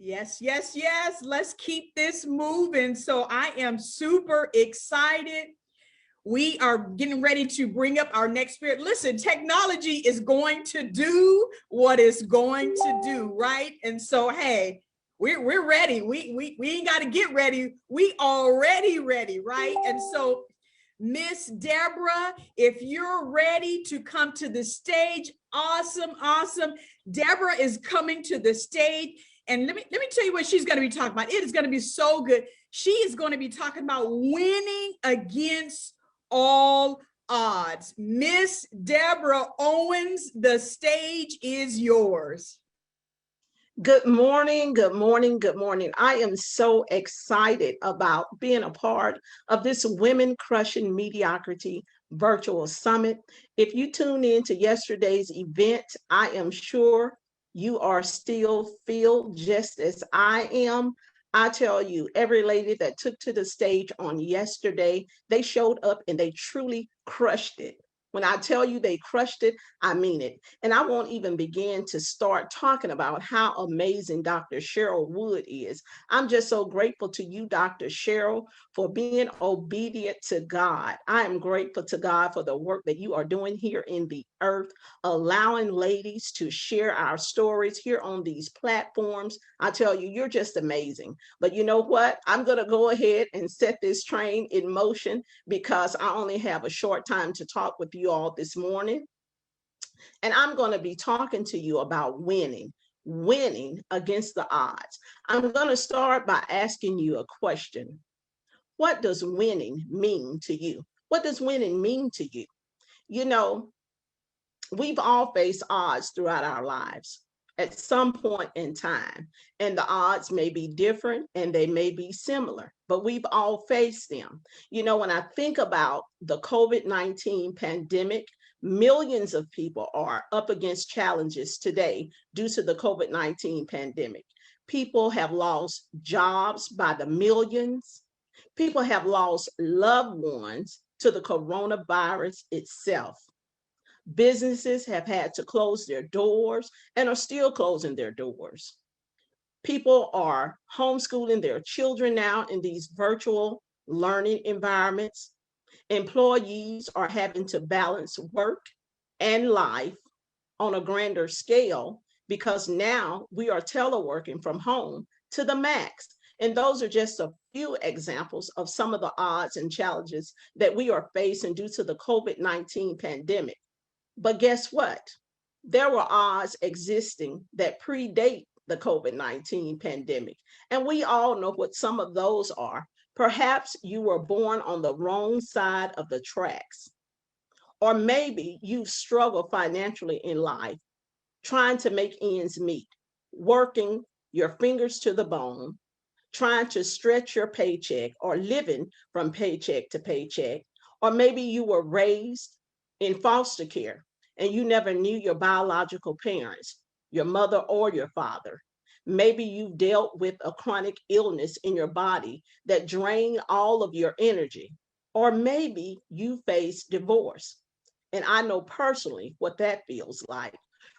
Yes, yes, yes. Let's keep this moving. So I am super excited. We are getting ready to bring up our next spirit. Listen, technology is going to do what it's going to do, right? And so, hey, we're ready. We ain't got to get ready. We already ready, right? And so, Miss Debra, if you're ready to come to the stage, awesome, awesome. Debra is coming to the stage. And let me tell you what she's going to be talking about. It is going to be so good. She is going to be talking about winning against all odds. Miss Debra Owens, the stage is yours. Good morning, good morning, good morning. I am so excited about being a part of this Women Crushing Mediocrity virtual summit. If you tuned in to yesterday's event, I am sure you are still filled just as I am. I tell you, every lady that took to the stage on yesterday, they showed up and they truly crushed it. When I tell you they crushed it, I mean it. And I won't even begin to start talking about how amazing Dr. Cheryl Wood is. I'm just so grateful to you, Dr. Cheryl, for being obedient to God. I am grateful to God for the work that you are doing here in the earth, allowing ladies to share our stories here on these platforms. I tell you, you're just amazing. But you know what? I'm going to go ahead and set this train in motion because I only have a short time to talk with you all this morning. And I'm going to be talking to you about winning against the odds. I'm going to start by asking you a question. What does winning mean to you? What does winning mean to you? You know, we've all faced odds throughout our lives at some point in time, and the odds may be different and they may be similar, but we've all faced them. You know, when I think about the COVID-19 pandemic, millions of people are up against challenges today due to the COVID-19 pandemic. People have lost jobs by the millions. People have lost loved ones to the coronavirus itself. Businesses have had to close their doors and are still closing their doors. People are homeschooling their children now in these virtual learning environments. Employees are having to balance work and life on a grander scale because now we are teleworking from home to the max. And those are just a few examples of some of the odds and challenges that we are facing due to the COVID-19 pandemic. But guess what? There were odds existing that predate the COVID-19 pandemic. And we all know what some of those are. Perhaps you were born on the wrong side of the tracks. Or maybe you struggle financially in life, trying to make ends meet, working your fingers to the bone, trying to stretch your paycheck or living from paycheck to paycheck. Or maybe you were raised in foster care and you never knew your biological parents, your mother or your father. Maybe you dealt with a chronic illness in your body that drained all of your energy. Or maybe you faced divorce. And I know personally what that feels like.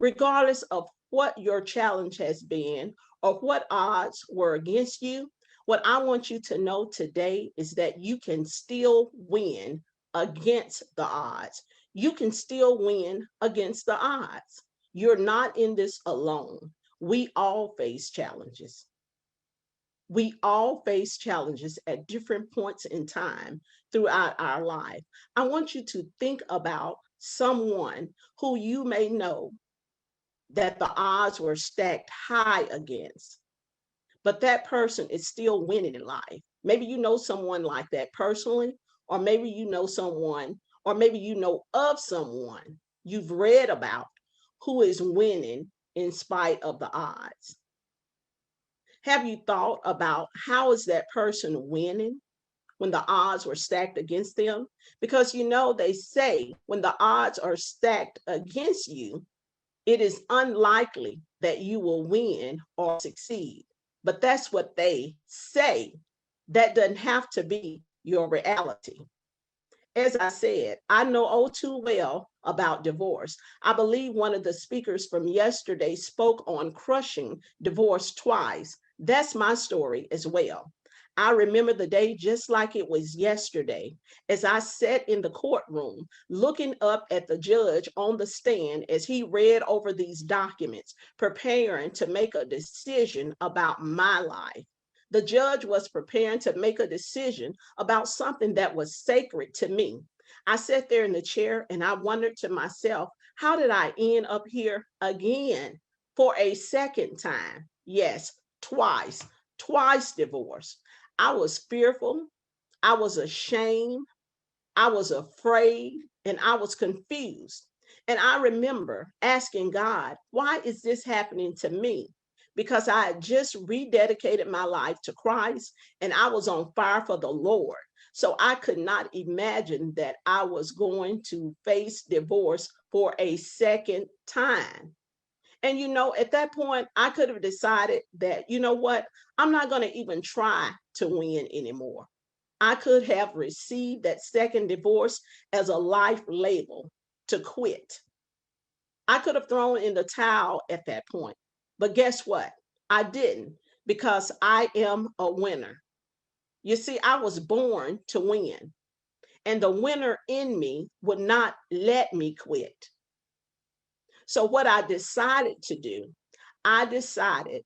Regardless of what your challenge has been or what odds were against you, what I want you to know today is that you can still win against the odds. You can still win against the odds. You're not in this alone. We all face challenges. We all face challenges at different points in time throughout our life. I want you to think about someone who you may know that the odds were stacked high against, but that person is still winning in life. Maybe you know someone like that personally, or maybe you know someone, or maybe you know of someone you've read about who is winning in spite of the odds. Have you thought about how is that person winning when the odds were stacked against them? Because you know, they say when the odds are stacked against you, it is unlikely that you will win or succeed. But that's what they say. That doesn't have to be your reality. As I said, I know all too well about divorce. I believe one of the speakers from yesterday spoke on crushing divorce twice. That's my story as well. I remember the day just like it was yesterday as I sat in the courtroom looking up at the judge on the stand as he read over these documents, preparing to make a decision about my life. The judge was preparing to make a decision about something that was sacred to me. I sat there in the chair and I wondered to myself, how did I end up here again for a second time? Yes, twice divorced. I was fearful, I was ashamed, I was afraid, and I was confused. And I remember asking God, why is this happening to me? Because I had just rededicated my life to Christ and I was on fire for the Lord. So I could not imagine that I was going to face divorce for a second time. And at that point, I could have decided that, you know what, I'm not going to even try to win anymore. I could have received that second divorce as a life label to quit. I could have thrown in the towel at that point. But guess what? I didn't, because I am a winner. You see, I was born to win, and the winner in me would not let me quit. So what I decided to do, I decided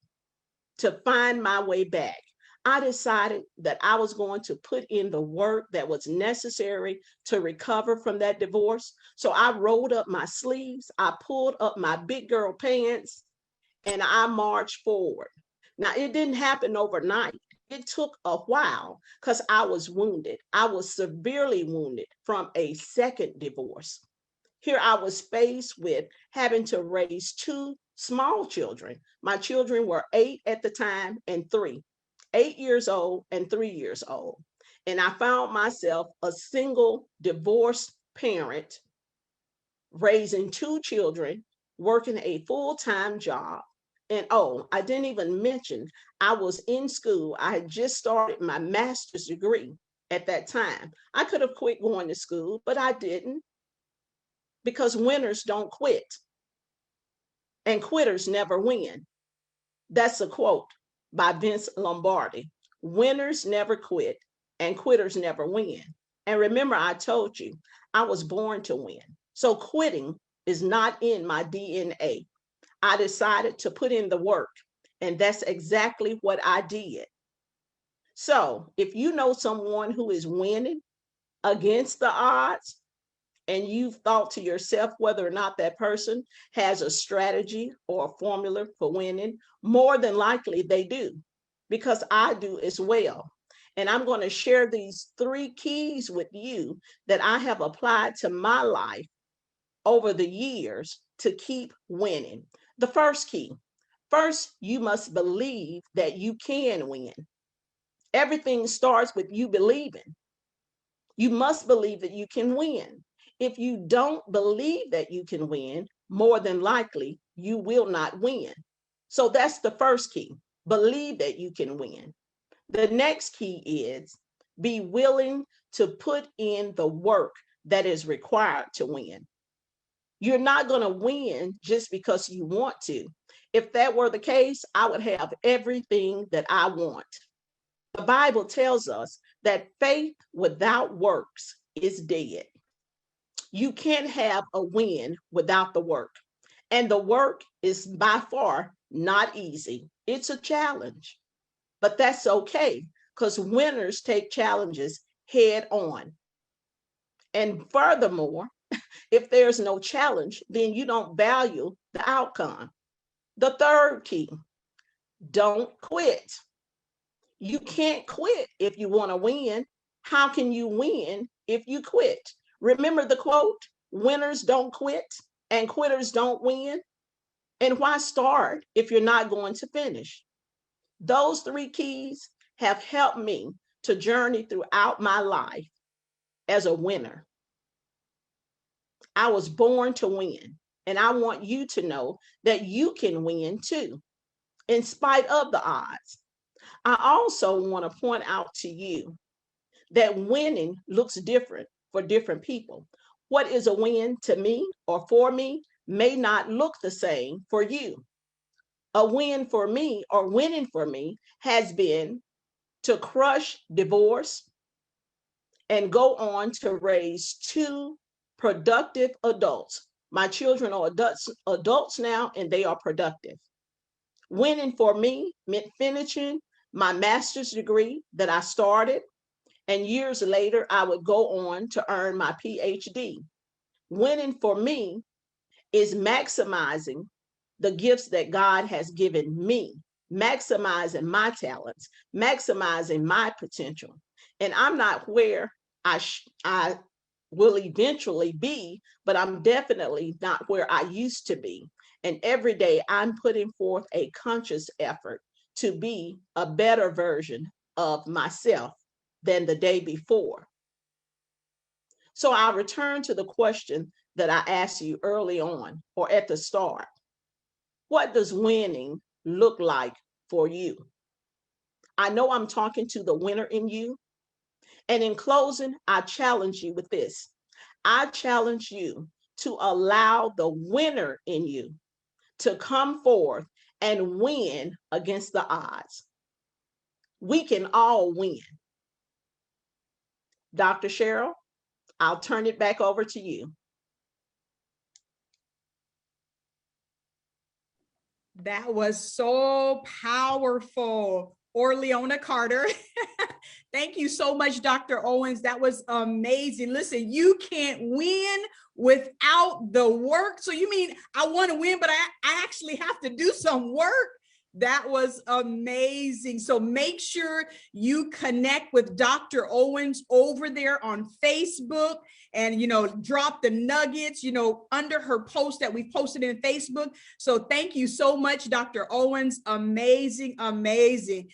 to find my way back. I decided that I was going to put in the work that was necessary to recover from that divorce. So I rolled up my sleeves, I pulled up my big girl pants, and I marched forward. Now, it didn't happen overnight. It took a while because I was wounded. I was severely wounded from a second divorce. Here I was faced with having to raise two small children. My children were 8 at the time and 3, 8 years old and 3 years old. And I found myself a single divorced parent raising two children, working a full-time job. And I didn't even mention I was in school. I had just started my master's degree at that time. I could have quit going to school, but I didn't, because winners don't quit and quitters never win. That's a quote by Vince Lombardi. Winners never quit and quitters never win. And remember, I told you I was born to win. So quitting is not in my DNA. I decided to put in the work, and that's exactly what I did. So if you know someone who is winning against the odds, and you've thought to yourself whether or not that person has a strategy or a formula for winning, more than likely they do, because I do as well. And I'm going to share these 3 keys with you that I have applied to my life over the years to keep winning. The first key, first, you must believe that you can win. Everything starts with you believing. You must believe that you can win. If you don't believe that you can win, more than likely you will not win. So that's the first key. Believe that you can win. The next key is be willing to put in the work that is required to win. You're not going to win just because you want to. If that were the case, I would have everything that I want. The Bible tells us that faith without works is dead. You can't have a win without the work. And the work is by far not easy. It's a challenge, but that's okay, because winners take challenges head on. And furthermore, if there's no challenge, then you don't value the outcome. The third key, don't quit. You can't quit if you want to win. How can you win if you quit? Remember the quote, winners don't quit and quitters don't win. And why start if you're not going to finish? Those 3 keys have helped me to journey throughout my life as a winner. I was born to win, and I want you to know that you can win too, in spite of the odds. I also want to point out to you that winning looks different for different people. What is a win to me or for me may not look the same for you. A win for me, or winning for me, has been to crush divorce and go on to raise two productive adults. My children are adults now, and they are productive. Winning for me meant finishing my master's degree that I started, and years later, I would go on to earn my PhD. Winning for me is maximizing the gifts that God has given me, maximizing my talents, maximizing my potential. And I'm not where I will eventually be, but I'm definitely not where I used to be. And every day I'm putting forth a conscious effort to be a better version of myself than the day before. So I'll return to the question that I asked you early on or at the start. What does winning look like for you? I know I'm talking to the winner in you. And in closing, I challenge you with this. I challenge you to allow the winner in you to come forth and win against the odds. We can all win. Dr. Cheryl, I'll turn it back over to you. That was so powerful. Orleona Carter. Thank you so much, Dr. Owens. That was amazing. Listen, you can't win without the work. So you mean I want to win, but I actually have to do some work? That was amazing. So make sure you connect with Dr. Owens over there on Facebook, and, drop the nuggets, under her post that we posted in Facebook. So thank you so much, Dr. Owens. Amazing, amazing.